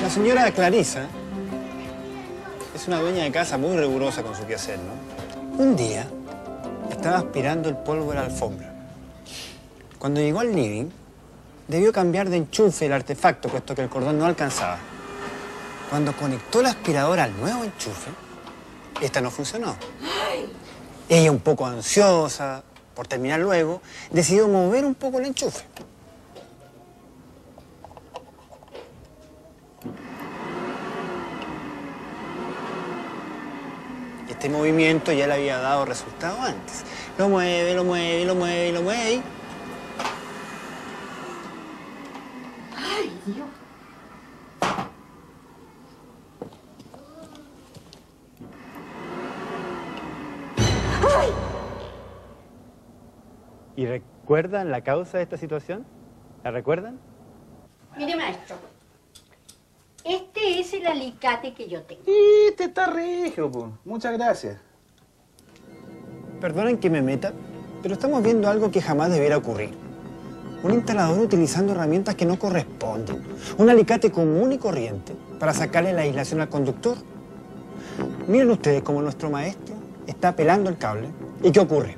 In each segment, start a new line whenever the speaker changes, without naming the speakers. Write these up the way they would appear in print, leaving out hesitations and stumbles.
La señora Clarisa es una dueña de casa muy rigurosa con su quehacer, ¿no? Un día estaba aspirando el polvo de la alfombra. Cuando llegó al living, debió cambiar de enchufe el artefacto, puesto que el cordón no alcanzaba. Cuando conectó la aspiradora al nuevo enchufe, esta no funcionó. Ella, un poco ansiosa por terminar luego, decidió mover un poco el enchufe. Este movimiento ya le había dado resultado antes. Lo mueve, lo mueve, lo mueve, lo mueve.
¡Ay, Dios! ¡Ay!
¿Y recuerdan la causa de esta situación? ¿La recuerdan?
Mire, maestro. Este es el alicate que yo tengo.
Este está regio, po. Muchas gracias.
Perdonen que me meta, pero estamos viendo algo que jamás debiera ocurrir. Un instalador utilizando herramientas que no corresponden. Un alicate común y corriente para sacarle la aislación al conductor. Miren ustedes cómo nuestro maestro está pelando el cable. ¿Y qué ocurre?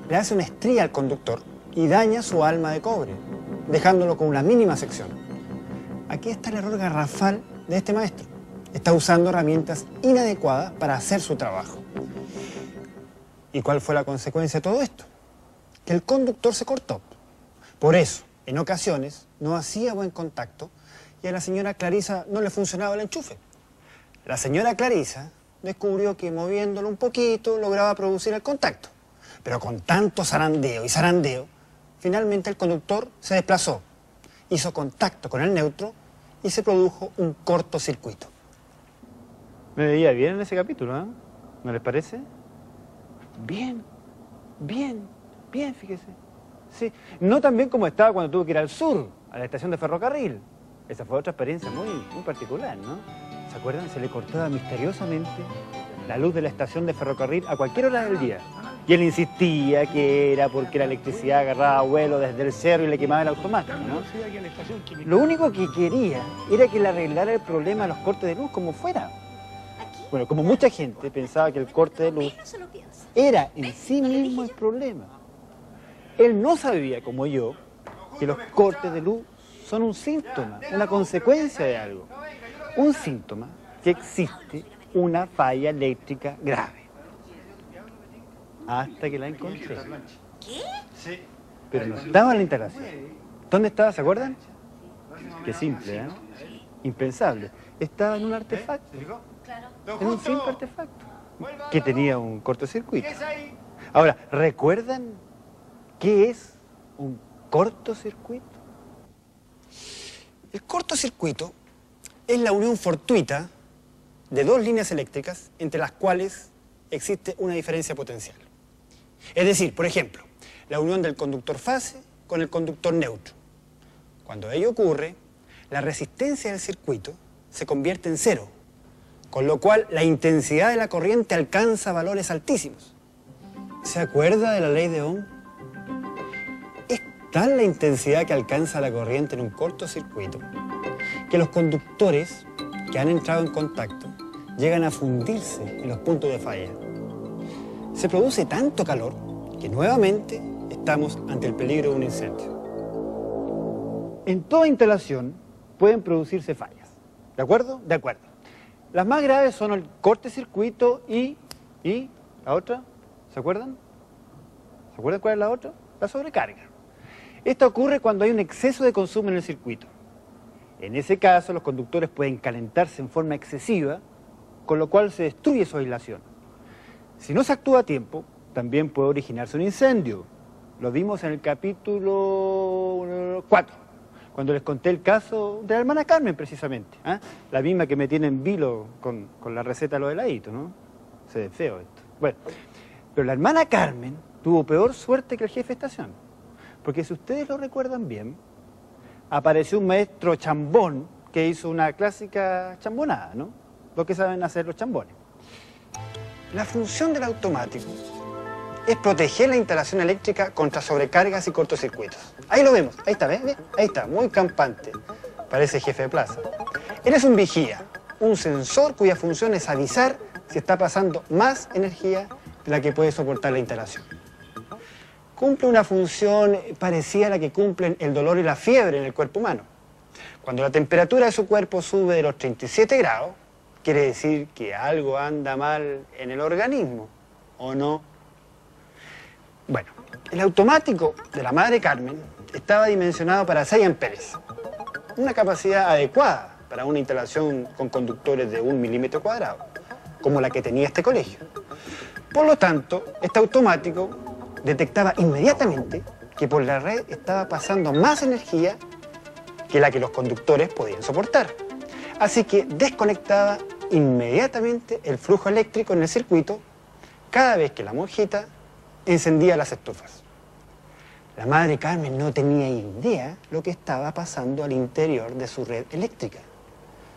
Le hace una estría al conductor y daña su alma de cobre, dejándolo con una mínima sección. Aquí está el error garrafal de este maestro. Está usando herramientas inadecuadas para hacer su trabajo. ¿Y cuál fue la consecuencia de todo esto? Que el conductor se cortó. Por eso, en ocasiones, no hacía buen contacto y a la señora Clarisa no le funcionaba el enchufe. La señora Clarisa descubrió que moviéndolo un poquito lograba producir el contacto. Pero con tanto zarandeo y zarandeo, finalmente el conductor se desplazó, hizo contacto con el neutro y se produjo un cortocircuito.
Me veía bien en ese capítulo, ¿eh? ¿No les parece? Bien, bien, bien, fíjese. Sí, no tan bien como estaba cuando tuvo que ir al sur, a la estación de ferrocarril. Esa fue otra experiencia muy particular, ¿no? ¿Se acuerdan? Se le cortaba misteriosamente la luz de la estación de ferrocarril a cualquier hora del día. Y él insistía que era porque la electricidad agarraba vuelo desde el cerro y le quemaba el automático, ¿no? Lo único que quería era que le arreglara el problema de los cortes de luz como fuera. Bueno, como mucha gente pensaba que el corte de luz era en sí mismo el problema. Él no sabía, como yo, que los cortes de luz son un síntoma, una consecuencia de algo. Un síntoma que existe una falla eléctrica grave. Hasta que la encontré.
¿Qué?
Sí. Pero no estaba en la instalación. ¿Dónde estaba? ¿Se acuerdan? Qué simple, ¿eh? Impensable. Estaba en un artefacto. En un simple artefacto. Que tenía un cortocircuito. Ahora, ¿recuerdan qué es un cortocircuito?
El cortocircuito es la unión fortuita de dos líneas eléctricas entre las cuales existe una diferencia potencial. Es decir, por ejemplo, la unión del conductor fase con el conductor neutro. Cuando ello ocurre, la resistencia del circuito se convierte en cero, con lo cual la intensidad de la corriente alcanza valores altísimos. ¿Se acuerda de la ley de Ohm? Es tal la intensidad que alcanza la corriente en un cortocircuito que los conductores que han entrado en contacto llegan a fundirse en los puntos de falla. Se produce tanto calor que nuevamente estamos ante el peligro de un incendio.
En toda instalación pueden producirse fallas. ¿De acuerdo? De acuerdo. Las más graves son el cortocircuito y la otra, ¿se acuerdan? ¿Se acuerdan cuál es la otra? La sobrecarga. Esta ocurre cuando hay un exceso de consumo en el circuito. En ese caso, los conductores pueden calentarse en forma excesiva, con lo cual se destruye su aislación. Si no se actúa a tiempo, también puede originarse un incendio. Lo vimos en el capítulo 4, cuando les conté el caso de la hermana Carmen, precisamente. ¿Eh? La misma que me tiene en vilo con la receta de los heladitos, ¿no? Se ve feo esto. Bueno, pero la hermana Carmen tuvo peor suerte que el jefe de estación. Porque si ustedes lo recuerdan bien, apareció un maestro chambón que hizo una clásica chambonada, ¿no? Lo que saben hacer los chambones.
La función del automático es proteger la instalación eléctrica contra sobrecargas y cortocircuitos. Ahí lo vemos, ahí está, ¿ves? Ahí está, muy campante. Parece jefe de plaza. Eres un vigía, un sensor cuya función es avisar si está pasando más energía de la que puede soportar la instalación. Cumple una función parecida a la que cumplen el dolor y la fiebre en el cuerpo humano. Cuando la temperatura de su cuerpo sube de los 37 grados, quiere decir que algo anda mal en el organismo, ¿o no? Bueno, el automático de la Madre Carmen estaba dimensionado para 6 amperes, una capacidad adecuada para una instalación con conductores de 1 milímetro cuadrado, como la que tenía este colegio. Por lo tanto, este automático detectaba inmediatamente que por la red estaba pasando más energía que la que los conductores podían soportar. Así que desconectaba inmediatamente el flujo eléctrico en el circuito cada vez que la monjita encendía las estufas. La Madre Carmen no tenía idea lo que estaba pasando al interior de su red eléctrica.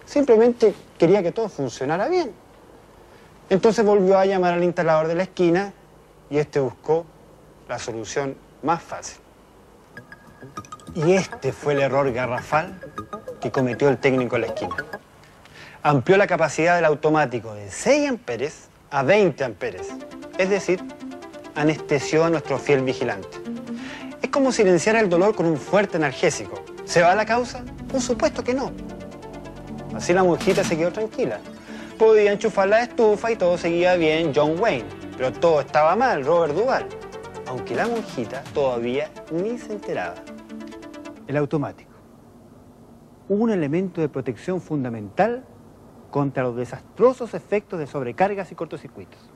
Simplemente quería que todo funcionara bien. Entonces volvió a llamar al instalador de la esquina y este buscó la solución más fácil. Y este fue el error garrafal que cometió el técnico de la esquina. Amplió la capacidad del automático de 6 amperes a 20 amperes. Es decir, anestesió a nuestro fiel vigilante. Es como silenciar el dolor con un fuerte analgésico. ¿Se va a la causa? Por supuesto que no. Así la monjita se quedó tranquila. Podía enchufar la estufa y todo seguía bien John Wayne. Pero todo estaba mal, Robert Duvall. Aunque la monjita todavía ni se enteraba. El automático. Un elemento de protección fundamental contra los desastrosos efectos de sobrecargas y cortocircuitos.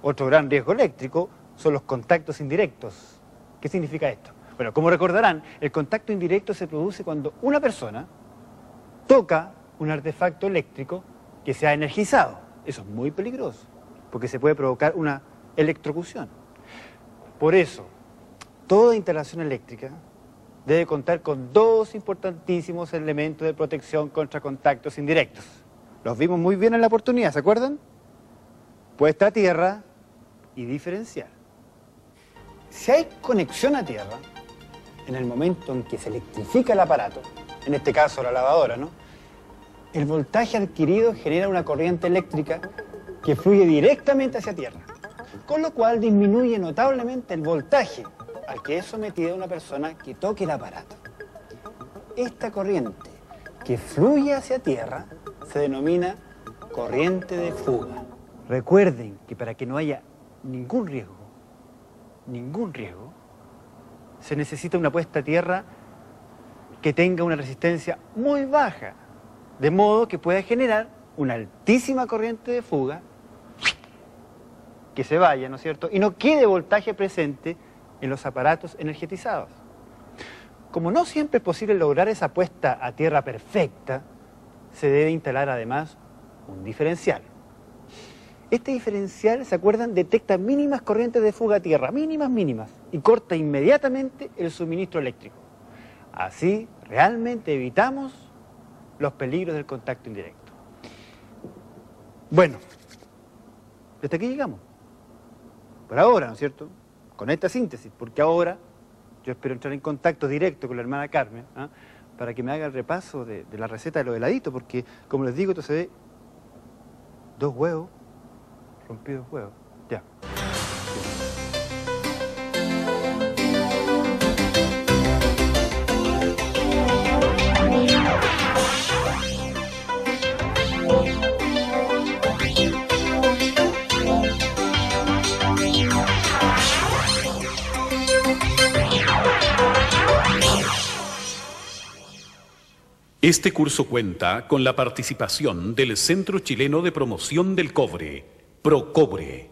Otro gran riesgo eléctrico son los contactos indirectos. ¿Qué significa esto? Bueno, como recordarán, el contacto indirecto se produce cuando una persona toca un artefacto eléctrico que se ha energizado. Eso es muy peligroso, porque se puede provocar una electrocución. Por eso, toda instalación eléctrica debe contar con 2 importantísimos elementos de protección contra contactos indirectos. Los vimos muy bien en la oportunidad, ¿se acuerdan? Puesta a tierra y diferencial. Si hay conexión a tierra, en el momento en que se electrifica el aparato, en este caso la lavadora, ¿no?, el voltaje adquirido genera una corriente eléctrica que fluye directamente hacia tierra, con lo cual disminuye notablemente el voltaje al que es sometida una persona que toque el aparato. Esta corriente que fluye hacia tierra se denomina corriente de fuga. Recuerden que para que no haya ningún riesgo, se necesita una puesta a tierra que tenga una resistencia muy baja, de modo que pueda generar una altísima corriente de fuga que se vaya, ¿no es cierto?, y no quede voltaje presente en los aparatos energetizados. Como no siempre es posible lograr esa puesta a tierra perfecta, se debe instalar además un diferencial. Este diferencial, ¿se acuerdan?, detecta mínimas corrientes de fuga a tierra, mínimas, y corta inmediatamente el suministro eléctrico. Así, realmente evitamos los peligros del contacto indirecto. Bueno, hasta aquí llegamos. Por ahora, ¿no es cierto?, con esta síntesis, porque ahora yo espero entrar en contacto directo con la hermana Carmen, ¿ah?, para que me haga el repaso de la receta de los heladitos, porque, como les digo, esto se ve 2 huevos, rompidos huevos, ya.
Este curso cuenta con la participación del Centro Chileno de Promoción del Cobre, ProCobre.